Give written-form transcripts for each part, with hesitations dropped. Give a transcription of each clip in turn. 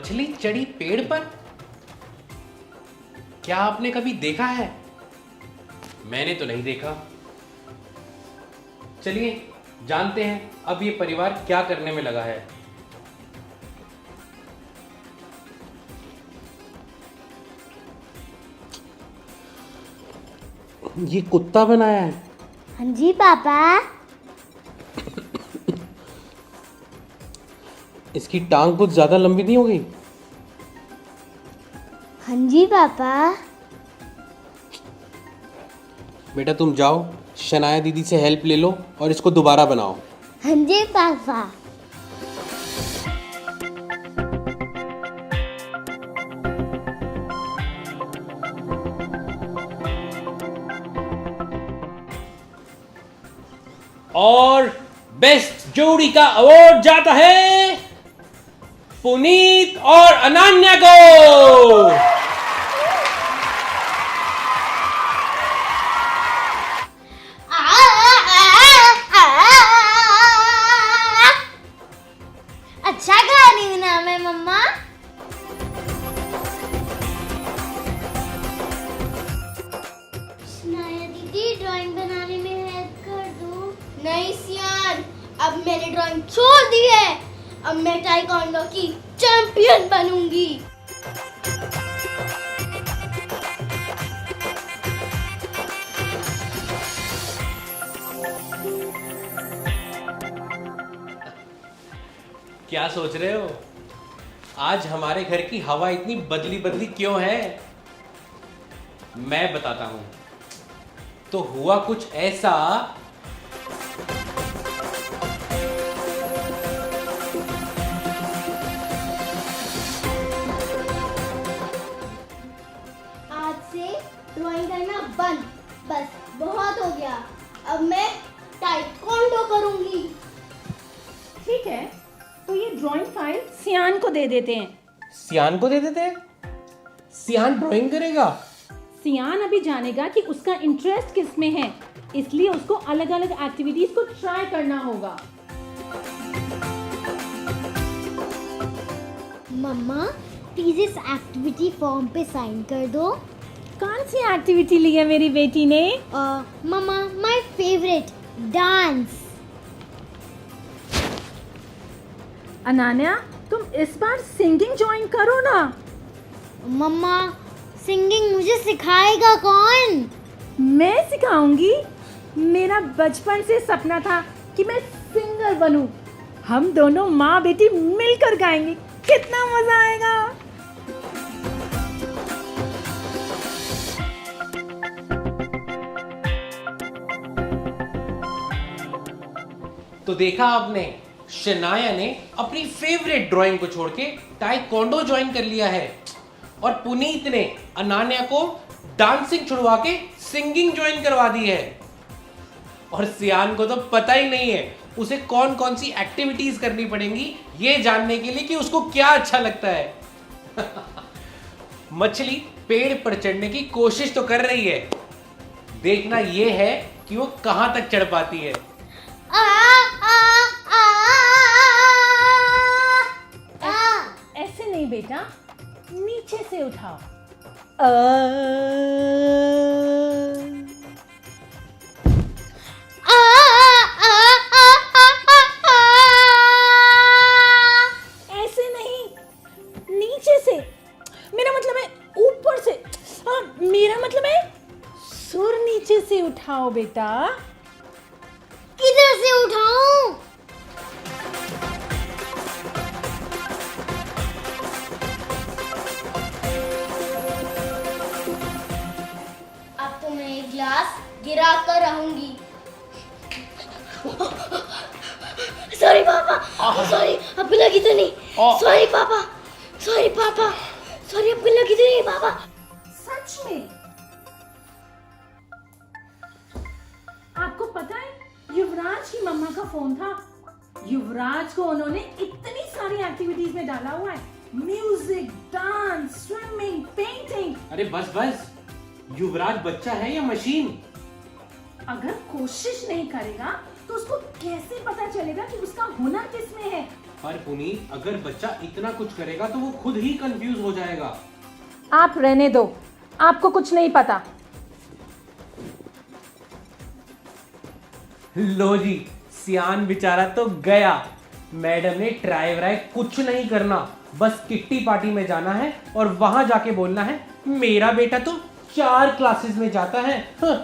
मछली चढ़ी पेड़ पर? क्या आपने कभी देखा है? मैंने तो नहीं देखा। चलिए जानते हैं अब ये परिवार क्या करने में लगा है। ये कुत्ता बनाया है? हाँ जी पापा। इसकी टांग कुछ ज्यादा लंबी नहीं हो गई? हाँ जी पापा। बेटा तुम जाओ, शनाया दीदी से हेल्प ले लो और इसको दोबारा बनाओ। हाँ जी पापा। और बेस्ट जोड़ी का अवार्ड जाता है पुनीत और अनन्या को। अच्छा गा रही हूँ ना मैं मम्मा? शनाया दीदी ड्राइंग बनाने में हेल्प कर दो। नहीं सियान, अब मैंने ड्राइंग छोड़ दी है। अब मैं ताइक्वांडो की चैंपियन बनूंगी। क्या सोच रहे हो आज हमारे घर की हवा इतनी बदली बदली क्यों है? मैं बताता हूं। तो हुआ कुछ ऐसा आज से ड्राइंग करना बंद। बस बहुत हो गया। अब मैं ताइक्वांडो करूंगी। ठीक है, तो ये ड्राइंग फाइल सियान को दे देते हैं। सियान को दे देते हैं? सियान ड्राइंग करेगा? सियान अभी जानेगा कि उसका इंटरेस्ट किस में है, इसलिए उसको अलग अलग एक्टिविटीज को ट्राई करना होगा। मम्मा प्लीज इस एक्टिविटी फॉर्म पे साइन कर दो। कौन सी एक्टिविटी ली है मेरी बेटी ने? मम्मा माय फेवरेट डांस। अनान्या, तुम इस बार सिंगिंग ज्वाइन करो ना। मम्मा सिंगिंग मुझे सिखाएगा कौन? मैं सिखाऊंगी। मेरा बचपन से सपना था कि मैं सिंगर बनूं। हम दोनों माँ बेटी मिलकर गाएंगे, कितना मजा आएगा। तो देखा आपने, शनाया ने अपनी फेवरेट ड्राइंग को छोड़ के ताइक्वांडो ज्वाइन कर लिया है और पुनीत ने अनन्या को डांसिंग छुड़वा के सिंगिंग ज्वाइन करवा दी है। और सियान को तो पता ही नहीं है उसे कौन कौन सी एक्टिविटीज करनी पड़ेंगी ये जानने के लिए कि उसको क्या अच्छा लगता है। मछली पेड़ पर चढ़ने की कोशिश तो कर रही है, देखना यह है कि वो कहां तक चढ़ पाती है। ऐसे नहीं बेटा, नीचे से उठाओ। ऐसे नहीं, नीचे से। मेरा मतलब है ऊपर से। मेरा मतलब है सुर नीचे से उठाओ बेटा। किधर से उठाऊं? अब तो मैं एक गिलास गिरा कर रहूंगी। सॉरी पापा, सॉरी, आपको लगी तो नहीं? सॉरी पापा, सॉरी पापा, सॉरी, आपको लगी तो नहीं पापा? सच में? आपको पता है युवराज की मम्मा का फोन था। युवराज को उन्होंने इतनी सारी एक्टिविटीज में डाला हुआ है, म्यूजिक, डांस, स्विमिंग, पेंटिंग। अरे बस बस, युवराज बच्चा है या मशीन? अगर कोशिश नहीं करेगा तो उसको कैसे पता चलेगा कि उसका हुनर किसमें है? पर पुनीत, अगर बच्चा इतना कुछ करेगा तो वो खुद ही कंफ्यूज हो जाएगा। आप रहने दो, आपको कुछ नहीं पता। लो जी, सियान बेचारा तो गया। मैडम ने ट्राई व्राई कुछ नहीं करना, बस किट्टी पार्टी में जाना है और वहां जाके बोलना है मेरा बेटा तो 4 क्लासेस में जाता है। हाँ।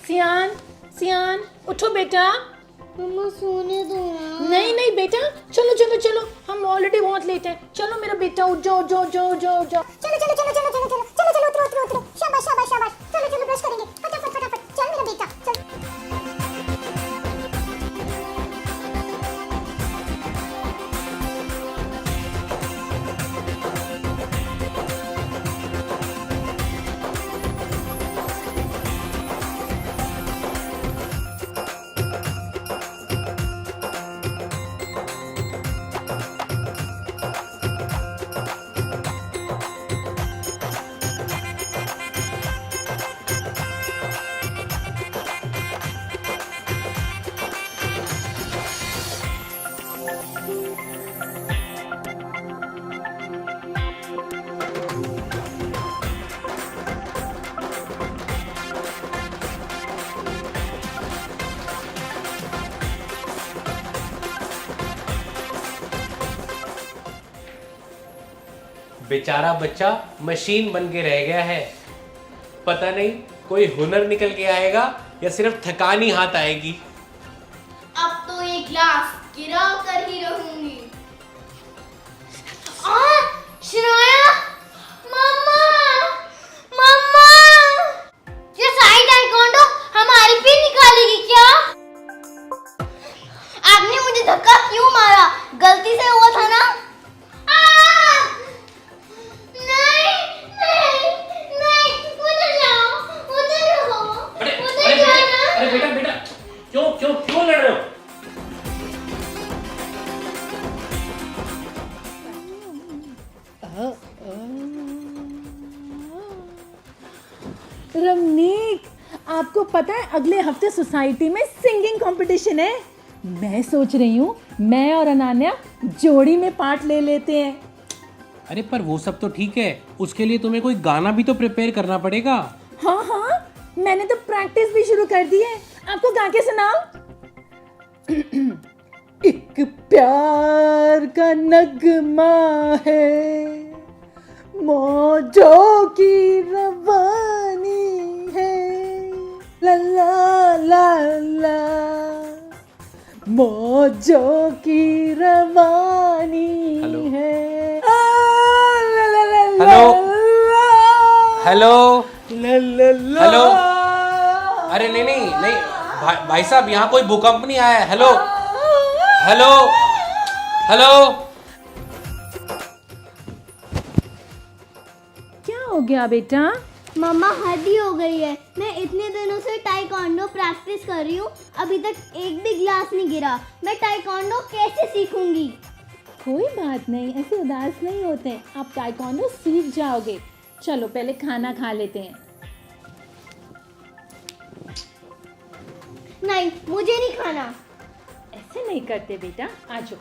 सियान, सियान, उठो बेटा। मम्मा सोने दो यार। नहीं नहीं बेटा, चलो चलो चलो, हम ऑलरेडी बहुत लेट हैं। चलो मेरा बेटा, उठ जाओ, जाओ जाओ जाओ जाओ। चलो चलो चलो चलो चलो चलो चलो चलो उतरो उतरो उतरो, शाबाश शाबाश शाबाश, चलो चलो ब्रश करेंगे, फटाफट फटाफट, चल मेरा बेटा चल। बेचारा बच्चा मशीन बन के रह गया है। पता नहीं कोई हुनर निकल के आएगा या सिर्फ थकान ही हाथ आएगी। अब तो ये ग्लास गिरा कर ही रहूंगी। शनाया, मम्मा, मम्मा, ये सारी ताइक्वांडो हमारी भी निकालेगी क्या? आपने मुझे धक्का क्यों मारा? गलती से हुआ था ना? नहीं, नहीं, नहीं, उधर जाओ, उधर रहो, उधर जाना। अरे बेटा बेटा, क्यों क्यों क्यों लड़ रहे हो? रमनीक, आपको पता है अगले हफ्ते सोसाइटी में सिंगिंग कंपटीशन है। मैं सोच रही हूँ मैं और अनान्या जोड़ी में पार्ट ले लेते हैं। अरे पर वो सब तो ठीक है, उसके लिए तुम्हें कोई गाना भी तो प्रिपेयर करना पड़ेगा। हाँ हाँ, मैंने तो प्रैक्टिस भी शुरू कर दी है। आपको गा के सुनाओ। एक प्यार का नगमा है, मौजों की रवानी है, ला ला ला ला, मौजों की रवानी हेलो। है। Hello hello hello. अरे नहीं नहीं नहीं, भाई साहब यहाँ कोई भूकंप नहीं आया है। Hello hello hello. क्या हो गया बेटा? मम्मा हद ही हो गई है। मैं इतने दिनों से टाइक्वांडो प्रैक्टिस कर रही हूँ, अभी तक एक भी ग्लास नहीं गिरा। मैं टाइक्वांडो कैसे सीखूंगी? कोई बात नहीं, ऐसे उदास नहीं होते, आप ताइक्वांडो सीख जाओगे। चलो पहले खाना खा लेते हैं। नहीं, मुझे नहीं खाना। ऐसे नहीं करते बेटा, आ जाओ।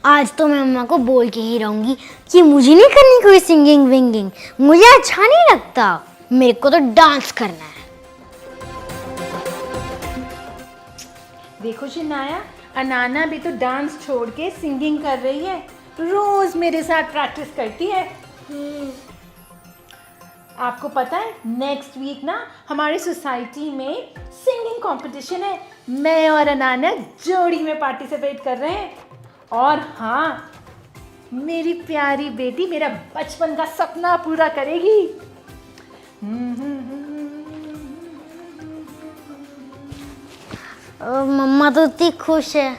आज तो मैं मम्मा को बोल के ही रहूंगी कि मुझे नहीं करनी कोई सिंगिंग विंगिंग, मुझे अच्छा नहीं लगता, मेरे को तो डांस करना है। देखो शनाया, अनाना भी तो डांस छोड़ के सिंगिंग कर रही है, रोज मेरे साथ प्रैक्टिस करती है। आपको पता है नेक्स्ट वीक ना हमारी सोसाइटी में सिंगिंग कंपटीशन है। मैं और अनाना जोड़ी में पार्टिसिपेट कर रहे हैं। और हाँ, मेरी प्यारी बेटी मेरा बचपन का सपना पूरा करेगी। मम्मा तो इतनी खुश है,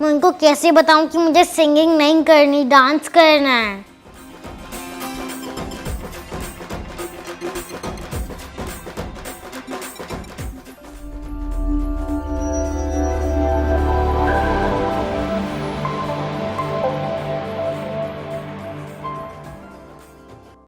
मैं उनको कैसे बताऊं कि मुझे सिंगिंग नहीं करनी, डांस करना है।